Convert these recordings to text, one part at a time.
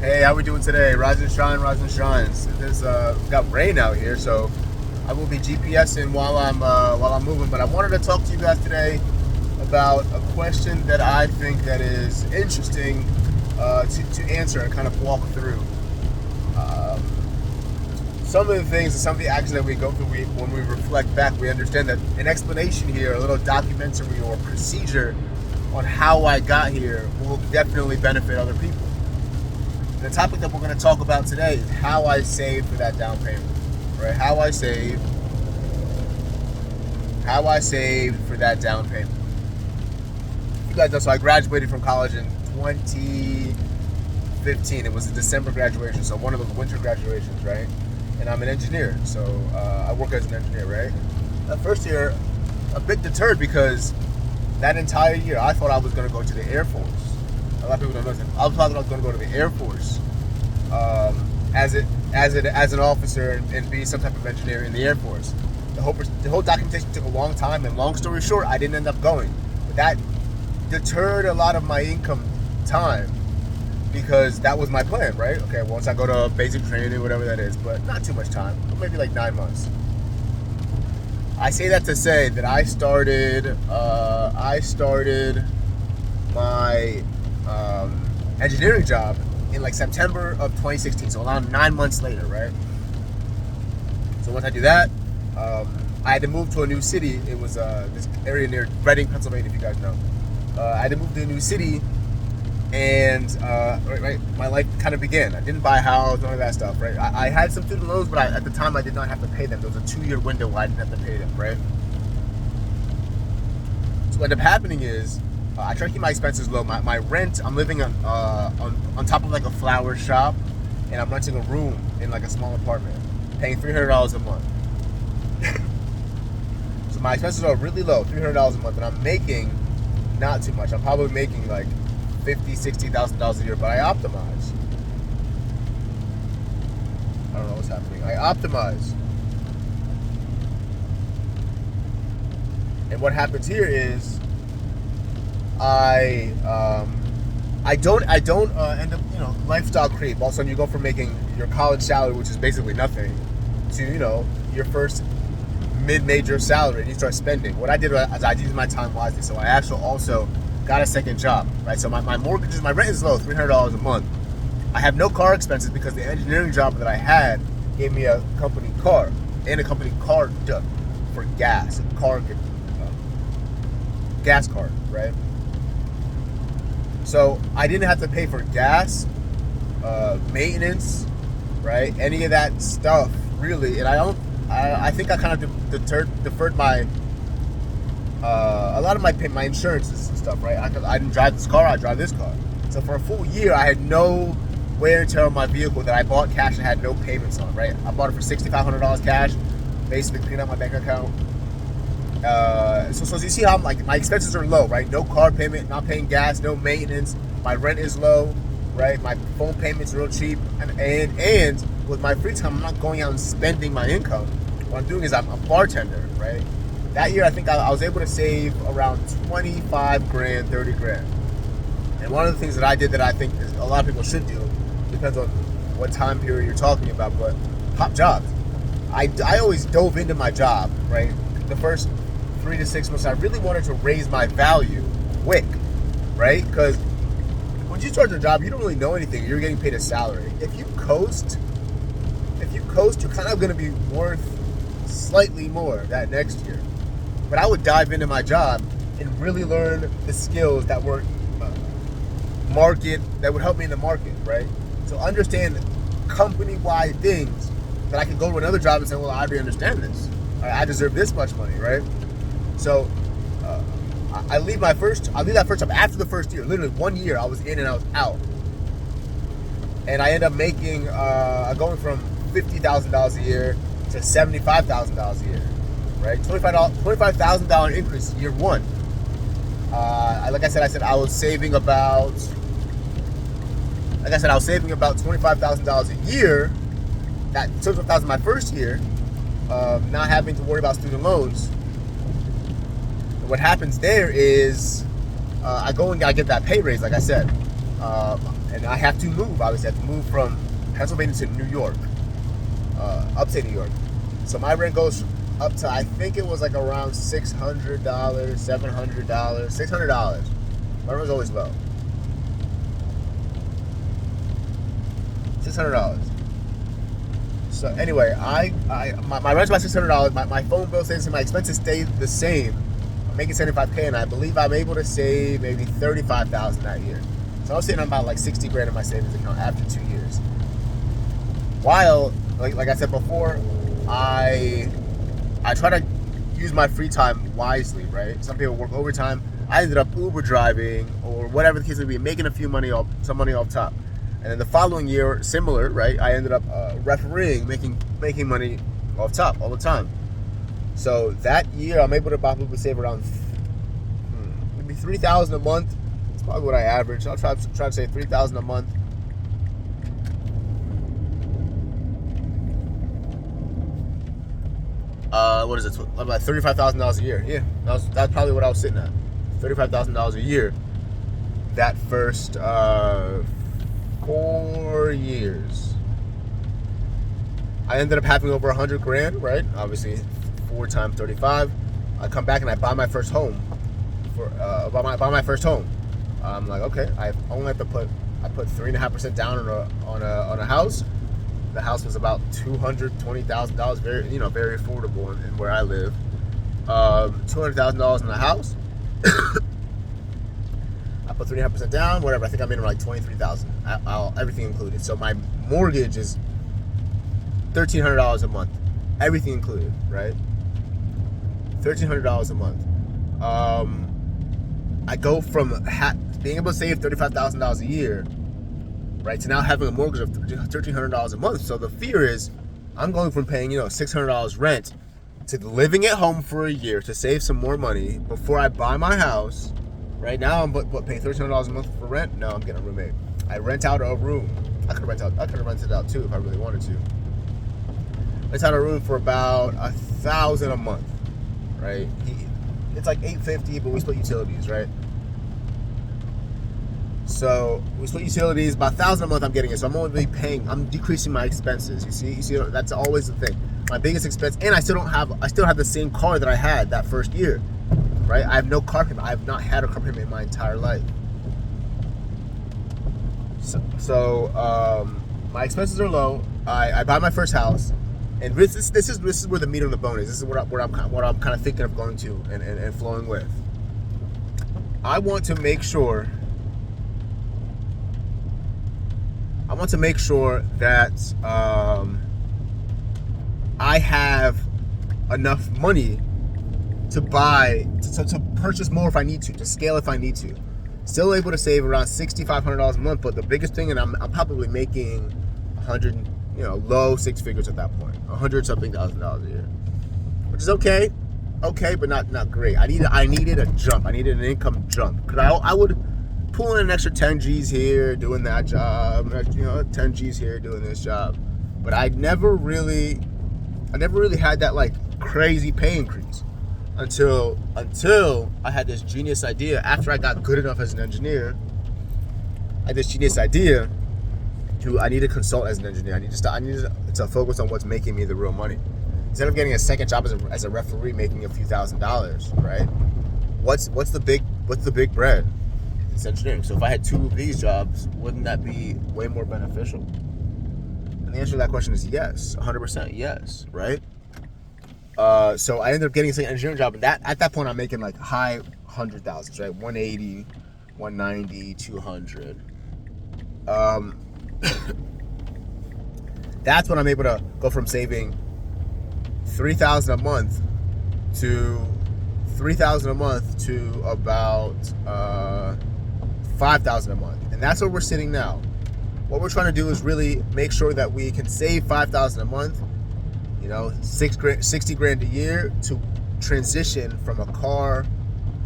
Hey, how we doing today? Rise and shine, rise and shines. There's got rain out here, so I will be GPSing while I'm moving. But I wanted to talk to you guys today about a question that I think that is interesting to answer and kind of walk through. Um, some of the things and some of the actions that we go through, when we reflect back, we understand that an explanation here, a little documentary or procedure on how I got here will definitely benefit other people. The topic that we're going to talk about today is how I saved for that down payment, right? How I saved for that down payment. You guys know, so I graduated from college in 2015. It was a December graduation, so one of those winter graduations, right? And I'm an engineer, so I work as an engineer, right? That first year, a bit deterred because that entire year I thought I was going to go to the Air Force. A lot of people don't know this. I was thought I was going to go to the Air Force as an officer and be some type of engineer in the Air Force. The whole documentation took a long time, and long story short, I didn't end up going. But that deterred a lot of my income time because that was my plan, right? Okay, once I go to basic training, whatever that is, but not too much time, maybe like 9 months. I say that to say that I started my engineering job in like September of 2016, so around 9 months later, right? So once I do that, I had to move to a new city. It was this area near Reading, Pennsylvania, if you guys know. I had to move to a new city, and my life kind of began. I didn't buy a house, none of that stuff, right? I had some student loans, but at the time I did not have to pay them. There was a 2-year window where I didn't have to pay them, right? So what ended up happening is I try to keep my expenses low. My rent, I'm living on top of like a flower shop, and I'm renting a room in like a small apartment, paying $300 a month. So my expenses are really low, $300 a month, and I'm making not too much. I'm probably making like $50,000-$60,000 a year, but I optimize. I don't know what's happening. I optimize. And what happens here is I don't end up, lifestyle creep. All of a sudden you go from making your college salary, which is basically nothing, to, your first mid-major salary, and you start spending. What I did was I used my time wisely. So I actually also got a second job, right? So my rent is low, $300 a month. I have no car expenses because the engineering job that I had gave me a company car and a company card for gas, gas card, right? So I didn't have to pay for gas, maintenance, right? Any of that stuff, really. And I think I kind of deferred my a lot of my insurances and stuff, right? I didn't drive this car, I drive this car. So for a full year, I had no wear and tear on my vehicle that I bought cash and had no payments on, right? I bought it for $6,500 cash, basically cleaned out my bank account. So you see how my expenses are low, right? No car payment, not paying gas, no maintenance. My rent is low, right? My phone payment's real cheap, and with my free time, I'm not going out and spending my income. What I'm doing is I'm a bartender, right? That year, I think I was able to save around 25 grand, 30 grand. And one of the things that I did that I think a lot of people should do, depends on what time period you're talking about, but top jobs. I always dove into my job, right? The first 3 to 6 months, I really wanted to raise my value quick, right? Because when you start your job, you don't really know anything. You're getting paid a salary. If you coast, you're kind of going to be worth slightly more that next year. But I would dive into my job and really learn the skills that were that would help me in the market, right? So understand company-wide things that I can go to another job and say, well, I already understand this. I deserve this much money, right? So I leave that first job after the first year. Literally 1 year, I was in and I was out. And I end up making, going from $50,000 a year to $75,000 a year, right? $25,000 increase year one. Like I said, I was saving about $25,000 a year. That $25,000 my first year, not having to worry about student loans. And what happens there is I go and I get that pay raise, like I said. and I have to move. Obviously, I have to move from Pennsylvania to New York, upstate New York. So my rent goes up to, I think it was like around $600, $700, $600. My rent was always low. $600. So anyway, my rent's about $600. My phone bill stays the same. My expenses stay the same. I'm making $75K, and I believe I'm able to save maybe $35,000 that year. So I was sitting on about like 60 grand in my savings account after 2 years. While, like I said before, I try to use my free time wisely, right? Some people work overtime. I ended up Uber driving or whatever the case may be, making some money off top. And then the following year, similar, right? I ended up refereeing, making money off top all the time. So that year, I'm able to probably save around maybe $3,000 a month. That's probably what I average. I'll try to save $3,000 a month. What is it? About $35,000 a year. Yeah, that's probably what I was sitting at. $35,000 a year. That first 4 years. I ended up having over 100 grand, right? Obviously, 4 times 35. I come back and I buy my first home. Buy my first home. I'm like, okay, I only have to put 3.5% down on a house. The house was about $220,000, very affordable in where I live. $200,000 in the house. I put 3.5% down, whatever. I think I made like $23,000, everything included. So my mortgage is $1,300 a month, everything included, right? $1,300 a month. I go from being able to save $35,000 a year, right, to now having a mortgage of $1,300 a month. So the fear is, I'm going from paying $600 rent to living at home for a year to save some more money before I buy my house. Right now, I'm paying $1,300 a month for rent. No, I'm getting a roommate. I rent out a room. I could have rented out too if I really wanted to. Rent out a room for about $1,000 a month, right? It's like $850, but we split utilities, right? So we split utilities, about $1,000 a month. I'm getting it, so I'm decreasing my expenses. You see, that's always the thing. My biggest expense, and I still have the same car that I had that first year, right? I have no car payment. I have not had a car payment in my entire life. So my expenses are low. I buy my first house, and this is where the meat on the bone is. This is what I'm kind of thinking of going to and flowing with. I want to make sure that I have enough money to purchase more if I need to scale if I need to. Still able to save around $6,500 a month, but the biggest thing, and I'm probably making 100, low six figures at that point, 100-something thousand dollars a year, which is okay, but not great. I needed a jump. I needed an income jump, because I would pull in an extra 10 G's here doing that job, 10 G's here doing this job, but I never really had that like crazy pay increase until I had this genius idea. After I got good enough as an engineer, I had this genius idea I need to consult as an engineer. I need to focus on what's making me the real money. Instead of getting a second job as a referee making a few $1,000s, right? What's the big bread? It's engineering. So if I had 2 of these jobs, wouldn't that be way more beneficial? And the answer to that question is yes, 100% yes, right? So I ended up getting an engineering job, and at that point I'm making like high 100,000s, right? 180, 190, 200. That's when I'm able to go from saving $3,000 a month to about $5,000 a month, and that's where we're sitting now. What we're trying to do is really make sure that we can save $5,000 a month, 60 grand a year, to transition from a car,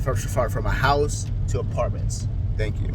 from a house to apartments. Thank you.